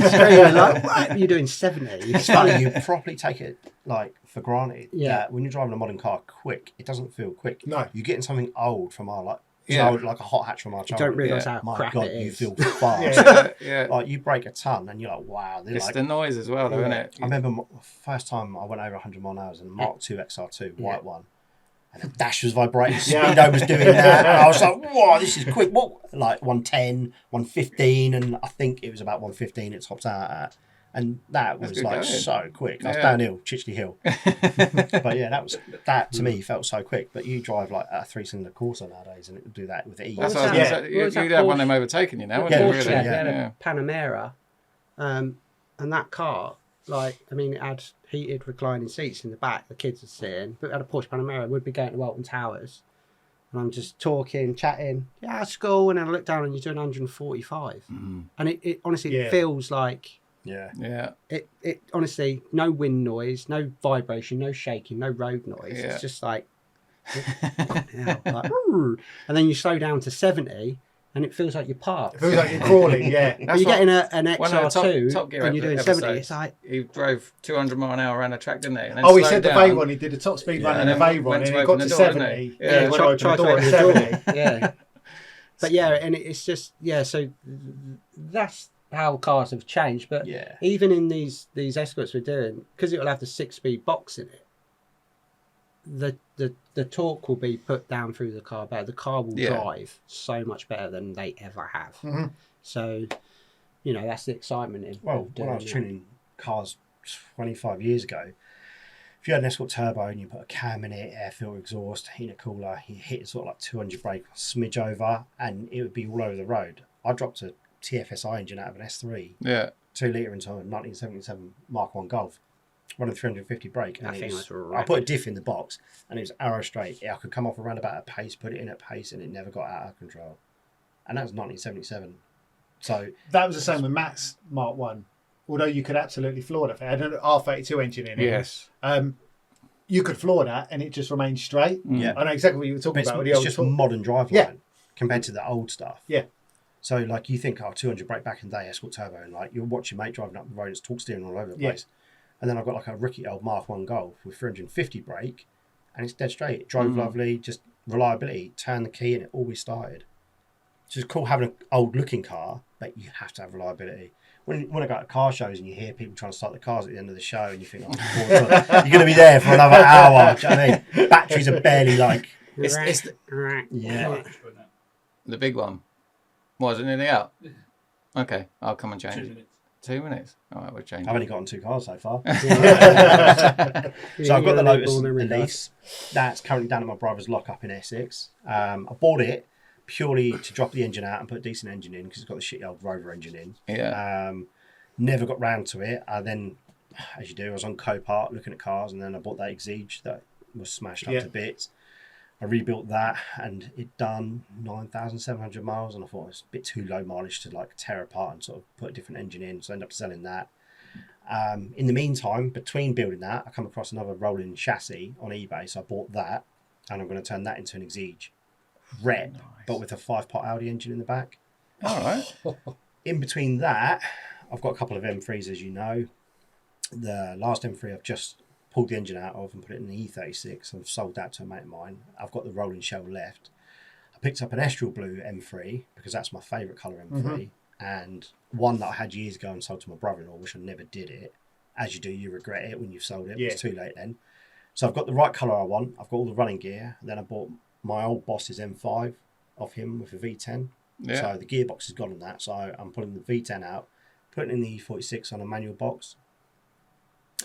screaming like, what? You're doing 70. it's funny. You properly take it for granted. Yeah. That when you're driving a modern car quick, it doesn't feel quick. No. You're getting something old from our Yeah. like a hot hatch from our You childhood. don't realise Yeah. how My crap God, it you is. feel fast. Yeah. Yeah. Like you break a ton and you're like, wow. They're It's like, the noise as well, though, isn't it? I remember first time I went over 100 mile an hour in a Mark II XR2, white one. And the dash was vibrating, Yeah. Speedo was doing that. And I was like, whoa, this is quick. What? Like 110, 115, and I think it was about 115 it topped out at. And that That's was good like going. so quick. I was Yeah. downhill, Chichley Hill. But yeah, that to me felt so quick. But you drive like a 3-cylinder Corsa nowadays and it would do that with ease. That's What what I was was that? going to What say. was that You'd have one of Porsche? them overtaking you now, Yeah, wouldn't you? Porsche, Really? we had Yeah. a Panamera, and that car, it had heated reclining seats in the back. The kids would sit in, but we had a Porsche Panamera. We'd be going to Walton Towers, and I'm just talking, chatting. Yeah, school, and then I look down and you're doing 145, and it honestly Yeah. it feels like Yeah. Yeah. it honestly no wind noise, no vibration, no shaking, no road noise. Yeah. It's just like, like, "Ooh." And then you slow down to 70. And it feels like you're parked. It feels like you're crawling, yeah. But That's you're what- getting an One of the XR2 Top Gear and you're doing episodes, 70. It's like, he drove 200 mile an hour around the track, didn't he? And then Oh, he slowed said the down. Veyron, he did a top speed run Yeah, in the and then Veyron went and to he open got the to door, didn't 70. he? Yeah, Yeah, he went try to to open the door open at the 70. door. Yeah. But yeah, and it's just, yeah, so that's how cars have changed. But Yeah. even in these Escorts we're doing, because it'll have the 6-speed box in it, the torque will be put down through the car better. The car will Yeah. drive so much better than they ever have. Mhm. So, that's the excitement of Well, of doing when I was that. tuning cars 25 years ago, if you had an Escort Turbo and you put a cam in it, air filter exhaust, intercooler, you hit sort of like 200 brake, smidge over, and it would be all over the road. I dropped a TFSI engine out of an S3, Yeah. 2 litre into a 1977 Mark 1 Golf, running 350 brake. That And thing it was I put a diff in the box, and it was arrow straight. I could come off a roundabout at pace, put it in at pace, and it never got out of control. And that was 1977. So That was the same with Matt's Mark 1. Although you could absolutely floor that. It had an R32 engine in it. Yes. You could floor that and it just remained straight. Yeah. I know exactly what you were But talking it's, about with the it's old just talk. modern driveline Yeah. compared to the old stuff. Yeah. So like you think, 200 brake back in the day, Escort Turbo, and like you'll watch your mate driving up the road, it's torque steering all over the Yeah. place. And then I've got like a rookie old Mark 1 Golf with 350 brake, and it's dead straight. It drove lovely, just reliability. Turn the key and it always started. It's just cool having an old looking car, but you have to have reliability. When I go to car shows and you hear people trying to start the cars at the end of the show, and you think, you're going to be there for another hour. Do you know what I mean? Batteries are barely like, It's yeah. the big one. Was it nearly out? Okay, I'll come and change 2 it. minutes. 2 minutes. All right, we'll change. I've only gotten 2 cars so far. Yeah. So I've got the Lotus Born and reversed. Elise. That's currently down at my brother's lock-up in Essex. I bought it purely to drop the engine out and put a decent engine in because it's got the shitty old Rover engine in. Yeah. Never got round to it. I then, as you do, I was on Copart looking at cars, and then I bought that Exige that was smashed up to bits. I rebuilt that, and it done 9,700 miles, and I thought it was a bit too low mileage to like tear apart and sort of put a different engine in, so I ended up selling that. In the meantime, between building that, I come across another rolling chassis on eBay, so I bought that, and I'm going to turn that into an Exige Red, but with a 5-pot Audi engine in the back. All right. In between that, I've got a couple of M3s, as you know. The last M3 I've just pulled the engine out of and put it in the E36. I've sold that to a mate of mine. I've got the rolling shell left. I picked up an Estrel Blue M3 because that's my favourite colour M3, and one that I had years ago and sold to my brother-in-law, which I never did it. As you do, you regret it when you've sold it. It's too late then. So I've got the right colour I want. I've got all the running gear. And then I bought my old boss's M5 off him with a V10. Yeah. So the gearbox is gone on that. So I'm pulling the V10 out, putting in the E46 on a manual box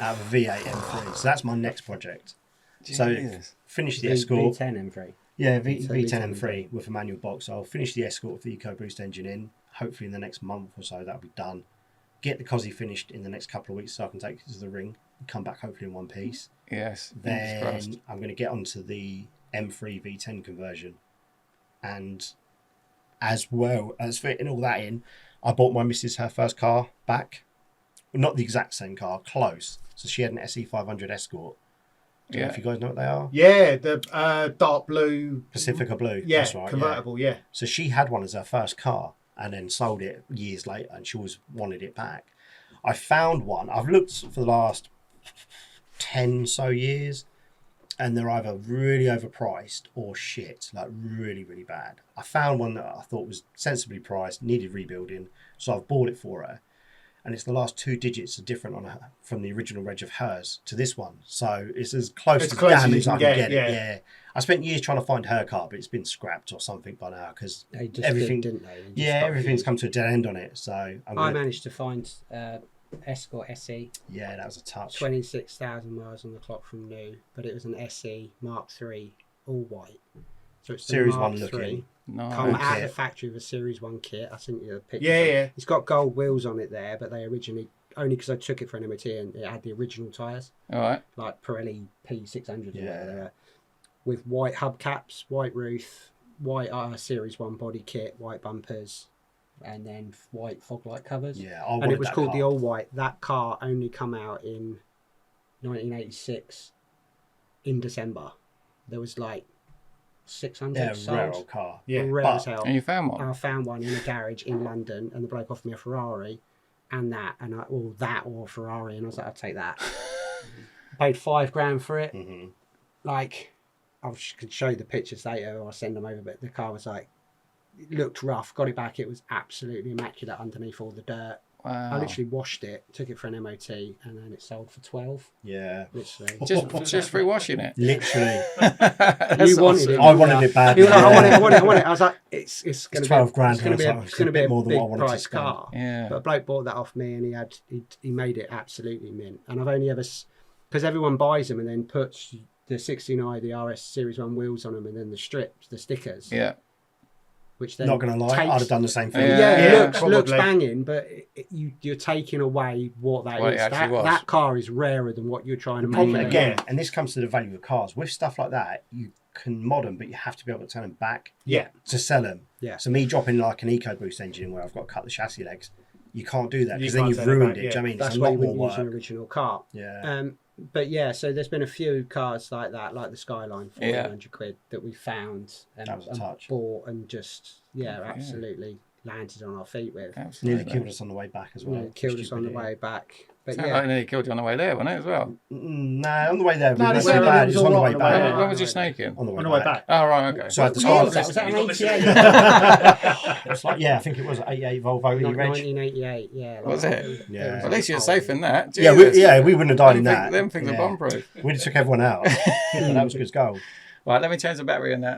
out of a V8 M3. So that's my next project. So finish the Escort. V10 M3. Yeah, So V10 V10 M3 with a manual box. I'll finish the Escort with the EcoBoost engine in. Hopefully in the next month or so that'll be done. Get the Cosy finished in the next couple of weeks so I can take it to the ring and come back hopefully in one piece. Yes. Then I'm going to get onto the M3 V10 conversion. And as well as fitting all that in, I bought my missus her first car back. Well, not the exact same car, close. So she had an SE500 Escort. Do you know if you guys know what they are? Yeah, the dark blue. Pacifica Blue. Yeah, That's right. convertible, yeah. So she had one as her first car and then sold it years later, and she always wanted it back. I found one. I've looked for the last 10 so years, and they're either really overpriced or shit, like really, really bad. I found one that I thought was sensibly priced, needed rebuilding, so I've bought it for her. And it's the last 2 digits are different on her from the original reg of hers to this one. So it's as close to damn as I can get it. Yeah. I spent years trying to find her car, but it's been scrapped or something by now because everything didn't they? Yeah, everything's come to a dead end on it. So I managed to find Escort SE. Yeah, that was a touch. 26,000 miles on the clock from new, but it was an SE Mark III, all white. So it's the Series Mark 1 looking. III. Nice. Come out of kit. the factory with a Series 1 kit. I sent you the picture. Yeah. It's got gold wheels on it there, but they originally, only because I took it for an MOT and it had the original tyres, All right. like Pirelli P600 or whatever Yeah. they were, with white hubcaps, white roof, white Series 1 body kit, white bumpers, and then white fog light covers. Yeah, And it was called the All White. That car only come out in 1986 in December. There was like 600 sold. rare old car. Yeah. Rare But- as hell. And you found one? And I found one in a garage in London, and the bloke offered me a Ferrari and that, and that or a Ferrari, and I was like, I'll take that. Paid $5,000 for it. Mm-hmm. Like, could show you the pictures later, or I'll send them over, but the car was like, it looked rough. Got it back, it was absolutely immaculate underneath all the dirt. Wow. I literally washed it, took it for an MOT, and then it sold for 12. Yeah. Literally. Just through washing it. Literally. You wanted it. I wanted it badly. He was like, I want it. I was like, it's going to be $12,000. It's going to be I was it's going to be a more than big what I wanted to price spend. car. Yeah. But a bloke bought that off me, and he made it absolutely mint. And I've only ever, because everyone buys them and then puts the 16i, the RS Series 1 wheels on them, and then the strips, the stickers. Yeah. Which then Not going to lie, I'd have done the same thing. Yeah. it looks probably. banging, but you're taking away what that What it is. actually was. That car is rarer than what you're trying to make. Problem it. again, and this comes to the value of cars. With stuff like that, you can mod them, but you have to be able to turn them back Yeah. to sell them. Yeah. So me dropping like an EcoBoost engine where I've got to cut the chassis legs, you can't do that You because then can't you've turn it ruined back, it. yeah. Do you know what I mean? That's It's a why lot you more wouldn't use an work. original car. Yeah. But yeah, so there's been a few cars like that, like the Skyline for Yeah. 100 quid that we found and, That was a and touch. bought and just absolutely landed on our feet with. Absolutely. Nearly killed us on the way back as well. Yeah, killed us on the way back. But Sounded yeah, like nearly killed you on the way there, wasn't it, as well? Nah, on the way there, we No, weren't they so said bad. it It was was on the all way right on the back. way When was you snaking? On the On the way back. Oh, right, okay. So I had the what year was Skyline. that? Was that an You've got the 88? It's like, yeah, I think it was an 88 Volvo E-Reg. 1988, yeah. Was it? Yeah. At least you're safe in that. Yeah, Jesus. we wouldn't have died in that. Them things are Yeah. bomb-proof. We'd have took everyone out. That was good as gold. Right, let me change the battery in that.